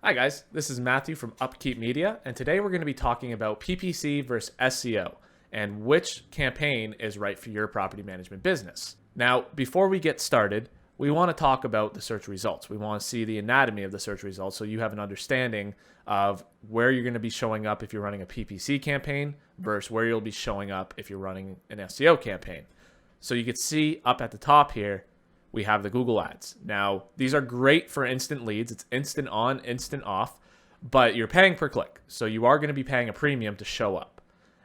Hi guys, this is Matthew from Upkeep Media, and today we're going to be talking about PPC versus SEO and which campaign is right for your property management business. Now, before we get started, we want to talk about the search results. We want to see the anatomy of the search results so you have an understanding of where you're going to be showing up if you're running a PPC campaign versus where you'll be showing up if you're running an SEO campaign. So you can see up at the top here, we have the Google Ads. Now, these are great for instant leads. It's instant on, instant off, but you're paying per click. So you are going to be paying a premium to show up.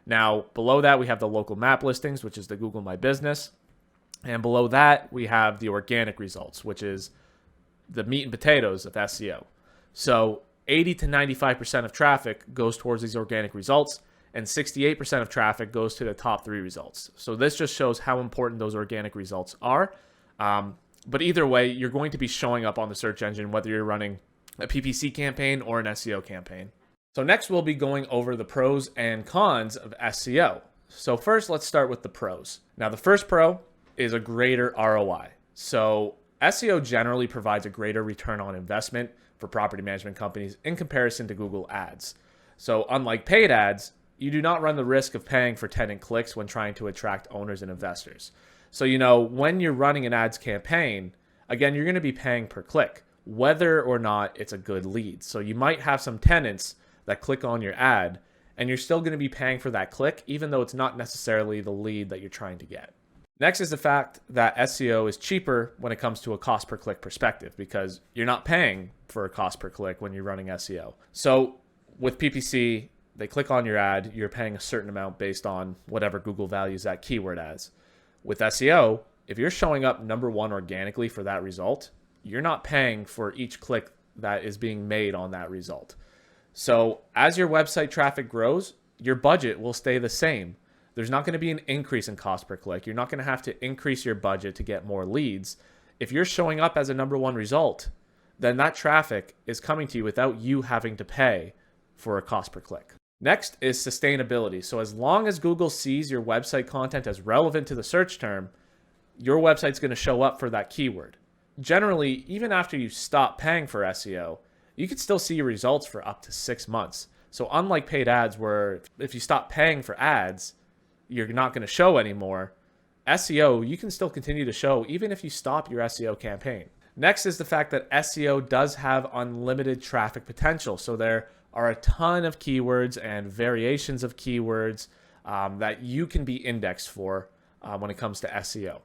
Now, below that, we have the local map listings, which is the Google My Business. And below that, we have the organic results, which is the meat and potatoes of SEO. So 80 to 95% of traffic goes towards these organic results, and 68% of traffic goes to the top 3 results. So this just shows how important those organic results are. But either way, you're going to be showing up on the search engine, whether you're running a PPC campaign or an SEO campaign. So next we'll be going over the pros and cons of SEO. So first, let's start with the pros. Now, the first pro is a greater ROI. So SEO generally provides a greater return on investment for property management companies in comparison to Google Ads. So unlike paid ads, you do not run the risk of paying for tenant clicks when trying to attract owners and investors. So, when you're running an ads campaign, again, you're going to be paying per click, whether or not it's a good lead. So you might have some tenants that click on your ad, and you're still going to be paying for that click, even though it's not necessarily the lead that you're trying to get. Next is the fact that SEO is cheaper when it comes to a cost per click perspective, because you're not paying for a cost per click when you're running SEO. So with PPC, they click on your ad, you're paying a certain amount based on whatever Google values that keyword as. With SEO, if you're showing up number 1 organically for that result, you're not paying for each click that is being made on that result. So as your website traffic grows, your budget will stay the same. There's not going to be an increase in cost per click. You're not going to have to increase your budget to get more leads. If you're showing up as a number 1 result, then that traffic is coming to you without you having to pay for a cost per click. Next is sustainability. So as long as Google sees your website content as relevant to the search term, your website's going to show up for that keyword. Generally, even after you stop paying for SEO, you can still see your results for up to 6 months. So unlike paid ads, where if you stop paying for ads, you're not going to show anymore, SEO, you can still continue to show even if you stop your SEO campaign. Next is the fact that SEO does have unlimited traffic potential. So there are a ton of keywords and variations of keywords that you can be indexed for when it comes to SEO.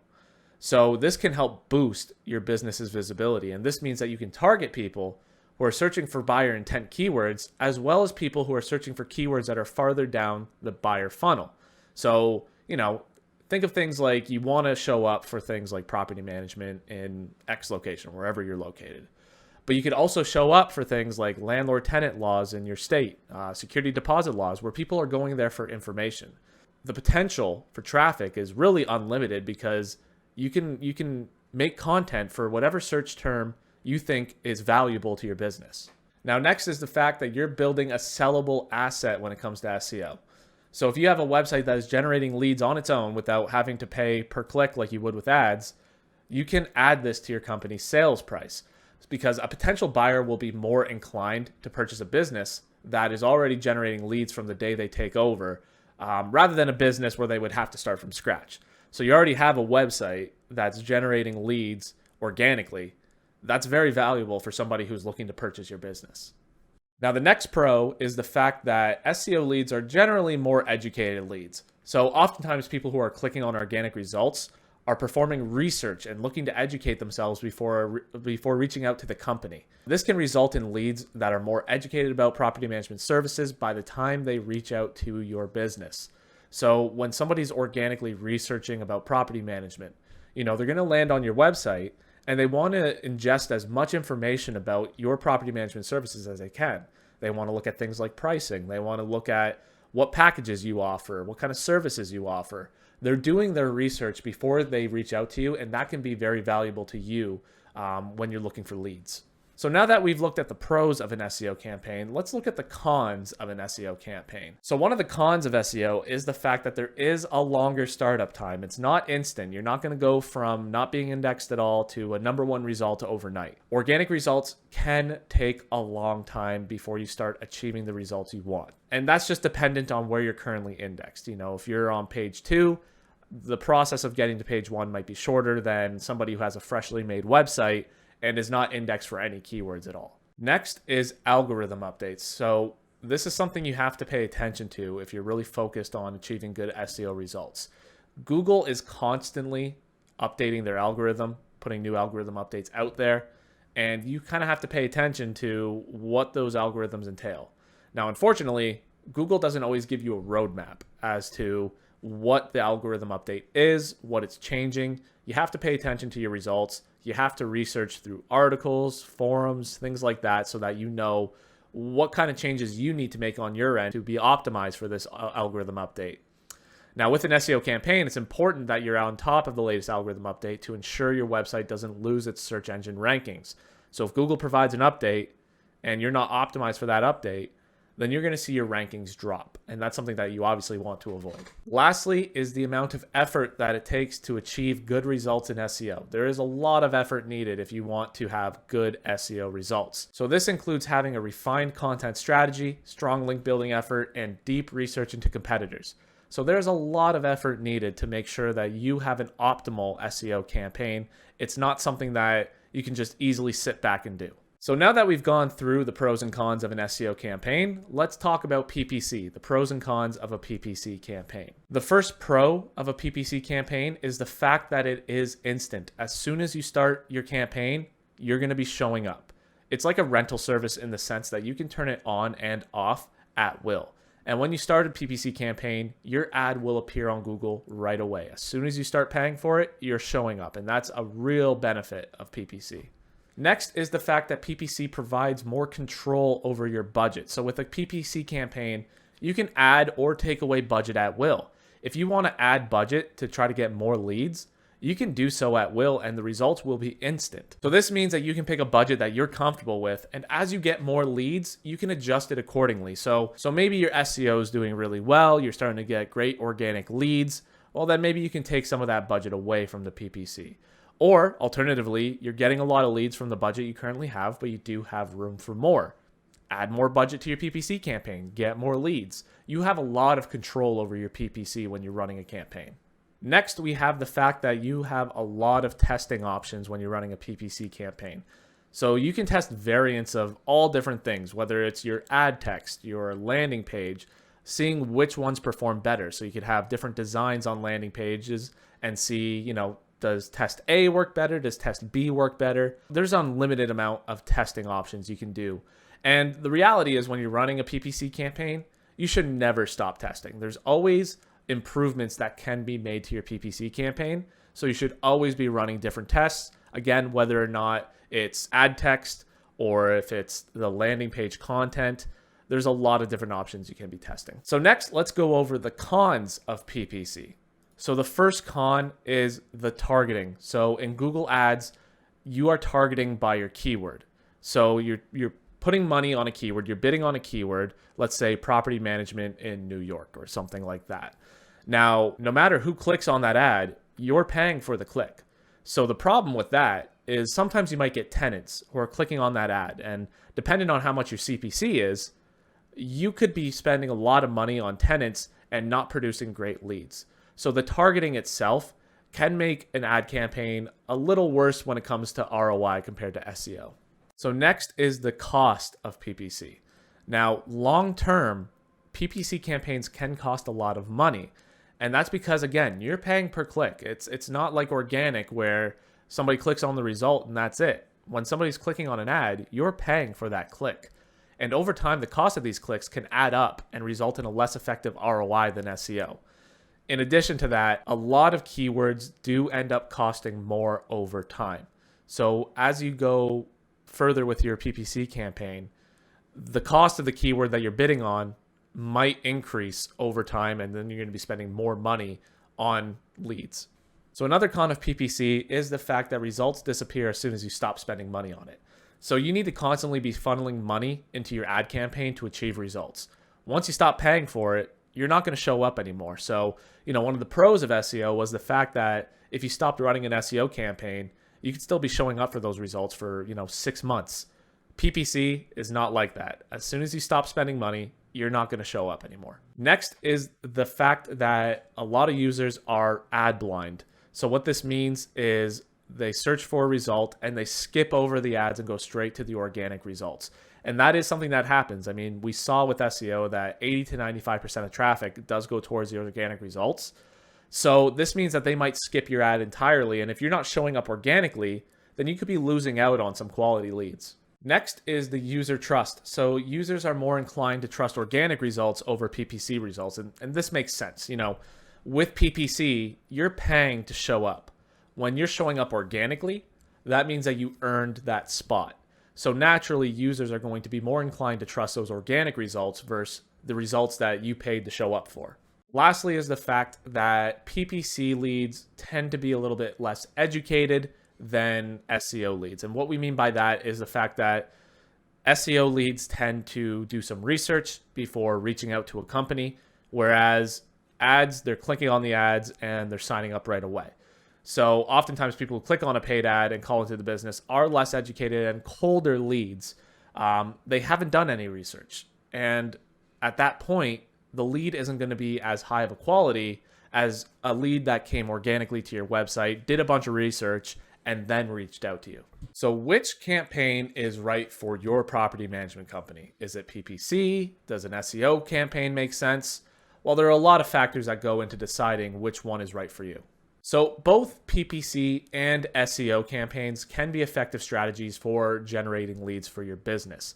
So this can help boost your business's visibility. And this means that you can target people who are searching for buyer intent keywords, as well as people who are searching for keywords that are farther down the buyer funnel. So, think of things like you want to show up for things like property management in X location, wherever you're located. But you could also show up for things like landlord-tenant laws in your state, security deposit laws, where people are going there for information. The potential for traffic is really unlimited because you can make content for whatever search term you think is valuable to your business. Now, next is the fact that you're building a sellable asset when it comes to SEO. So if you have a website that is generating leads on its own without having to pay per click like you would with ads, you can add this to your company's sales price, because a potential buyer will be more inclined to purchase a business that is already generating leads from the day they take over, rather than a business where they would have to start from scratch. So you already have a website that's generating leads organically. That's very valuable for somebody who's looking to purchase your business. Now, the next pro is the fact that SEO leads are generally more educated leads. So oftentimes people who are clicking on organic results are performing research and looking to educate themselves before reaching out to the company. This can result in leads that are more educated about property management services by the time they reach out to your business. So when somebody's organically researching about property management, they're going to land on your website and they want to ingest as much information about your property management services as they can. They want to look at things like pricing. They want to look at what packages you offer, what kind of services you offer. They're doing their research before they reach out to you, and that can be very valuable to you when you're looking for leads. So now that we've looked at the pros of an SEO campaign, let's look at the cons of an SEO campaign. So one of the cons of SEO is the fact that there is a longer startup time. It's not instant. You're not going to go from not being indexed at all to a #1 result overnight. Organic results can take a long time before you start achieving the results you want. And that's just dependent on where you're currently indexed. If you're on page 2, the process of getting to page 1 might be shorter than somebody who has a freshly made website and is not indexed for any keywords at all. Next is algorithm updates. So this is something you have to pay attention to if you're really focused on achieving good SEO results. Google is constantly updating their algorithm, putting new algorithm updates out there, and you kind of have to pay attention to what those algorithms entail. Now, unfortunately, Google doesn't always give you a roadmap as to what the algorithm update is, what it's changing. You have to pay attention to your results. You have to research through articles, forums, things like that, so that you know what kind of changes you need to make on your end to be optimized for this algorithm update. Now, with an SEO campaign, it's important that you're on top of the latest algorithm update to ensure your website doesn't lose its search engine rankings. So if Google provides an update and you're not optimized for that update, then you're going to see your rankings drop. And that's something that you obviously want to avoid. Lastly is the amount of effort that it takes to achieve good results in SEO. There is a lot of effort needed if you want to have good SEO results. So this includes having a refined content strategy, strong link building effort, and deep research into competitors. So there's a lot of effort needed to make sure that you have an optimal SEO campaign. It's not something that you can just easily sit back and do. So now that we've gone through the pros and cons of an SEO campaign, let's talk about PPC, the pros and cons of a PPC campaign. The first pro of a PPC campaign is the fact that it is instant. As soon as you start your campaign, you're going to be showing up. It's like a rental service in the sense that you can turn it on and off at will. And when you start a PPC campaign, your ad will appear on Google right away. As soon as you start paying for it, you're showing up. And that's a real benefit of PPC. Next is the fact that PPC provides more control over your budget. So with a PPC campaign, you can add or take away budget at will. If you want to add budget to try to get more leads, you can do so at will and the results will be instant. So this means that you can pick a budget that you're comfortable with, and as you get more leads, you can adjust it accordingly. So maybe your SEO is doing really well, you're starting to get great organic leads, well then maybe you can take some of that budget away from the PPC. Or alternatively, you're getting a lot of leads from the budget you currently have, but you do have room for more. Add more budget to your PPC campaign, get more leads. You have a lot of control over your PPC when you're running a campaign. Next, we have the fact that you have a lot of testing options when you're running a PPC campaign. So you can test variants of all different things, whether it's your ad text, your landing page, seeing which ones perform better. So you could have different designs on landing pages and see, does test A work better? Does test B work better? There's an unlimited amount of testing options you can do. And the reality is when you're running a PPC campaign, you should never stop testing. There's always improvements that can be made to your PPC campaign. So you should always be running different tests. Again, whether or not it's ad text or if it's the landing page content, there's a lot of different options you can be testing. So next, let's go over the cons of PPC. So the first con is the targeting. So in Google Ads, you are targeting by your keyword. So you're putting money on a keyword, you're bidding on a keyword, let's say property management in New York or something like that. Now, no matter who clicks on that ad, you're paying for the click. So the problem with that is sometimes you might get tenants who are clicking on that ad, and depending on how much your CPC is, you could be spending a lot of money on tenants and not producing great leads. So the targeting itself can make an ad campaign a little worse when it comes to ROI compared to SEO. So next is the cost of PPC. Now, long-term, PPC campaigns can cost a lot of money. And that's because, again, you're paying per click. It's not like organic where somebody clicks on the result and that's it. When somebody's clicking on an ad, you're paying for that click. And over time, the cost of these clicks can add up and result in a less effective ROI than SEO. In addition to that, a lot of keywords do end up costing more over time. So as you go further with your PPC campaign, the cost of the keyword that you're bidding on might increase over time, and then you're going to be spending more money on leads. So another con of PPC is the fact that results disappear as soon as you stop spending money on it. So you need to constantly be funneling money into your ad campaign to achieve results. Once you stop paying for it, you're not going to show up anymore. So, one of the pros of SEO was the fact that if you stopped running an SEO campaign, you could still be showing up for those results for, 6 months. PPC is not like that. As soon as you stop spending money, you're not going to show up anymore. Next is the fact that a lot of users are ad blind. So what this means is they search for a result and they skip over the ads and go straight to the organic results. And that is something that happens. I mean, we saw with SEO that 80 to 95% of traffic does go towards the organic results. So this means that they might skip your ad entirely. And if you're not showing up organically, then you could be losing out on some quality leads. Next is the user trust. So users are more inclined to trust organic results over PPC results. And this makes sense. With PPC, you're paying to show up. When you're showing up organically, that means that you earned that spot. So naturally, users are going to be more inclined to trust those organic results versus the results that you paid to show up for. Lastly is the fact that PPC leads tend to be a little bit less educated than SEO leads. And what we mean by that is the fact that SEO leads tend to do some research before reaching out to a company, whereas ads, they're clicking on the ads and they're signing up right away. So oftentimes people who click on a paid ad and call into the business are less educated and colder leads. They haven't done any research. And at that point, the lead isn't going to be as high of a quality as a lead that came organically to your website, did a bunch of research, and then reached out to you. So which campaign is right for your property management company? Is it PPC? Does an SEO campaign make sense? Well, there are a lot of factors that go into deciding which one is right for you. So both PPC and SEO campaigns can be effective strategies for generating leads for your business.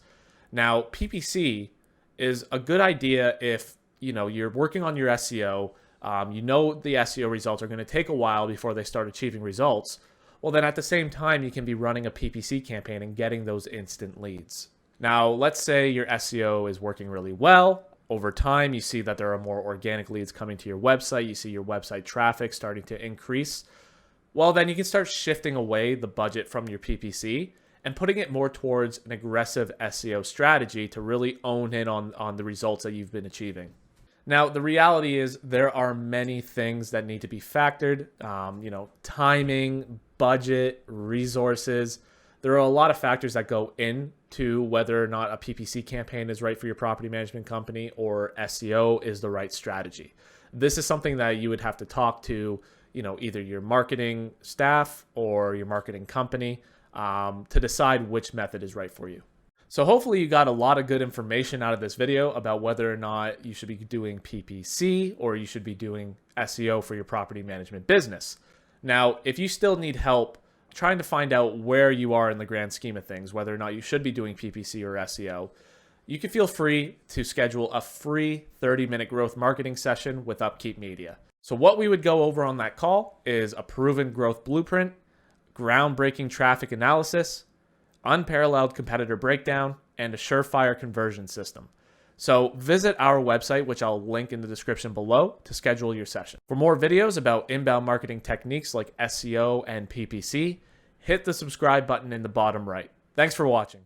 Now, PPC is a good idea if you're working on your SEO. The SEO results are going to take a while before they start achieving results. Well, then at the same time, you can be running a PPC campaign and getting those instant leads. Now, let's say your SEO is working really well. Over time, you see that there are more organic leads coming to your website. You see your website traffic starting to increase. Well, then you can start shifting away the budget from your PPC and putting it more towards an aggressive SEO strategy to really own in on the results that you've been achieving. Now, the reality is there are many things that need to be factored, timing, budget, resources. There are a lot of factors that go into whether or not a PPC campaign is right for your property management company or SEO is the right strategy. This is something that you would have to talk to, either your marketing staff or your marketing company to decide which method is right for you. So hopefully you got a lot of good information out of this video about whether or not you should be doing PPC or you should be doing SEO for your property management business. Now, if you still need help trying to find out where you are in the grand scheme of things, whether or not you should be doing PPC or SEO, you can feel free to schedule a free 30-minute growth marketing session with Upkeep Media. So what we would go over on that call is a proven growth blueprint, groundbreaking traffic analysis, unparalleled competitor breakdown, and a surefire conversion system. So visit our website, which I'll link in the description below, to schedule your session. For more videos about inbound marketing techniques like SEO and PPC, hit the subscribe button in the bottom right. Thanks for watching.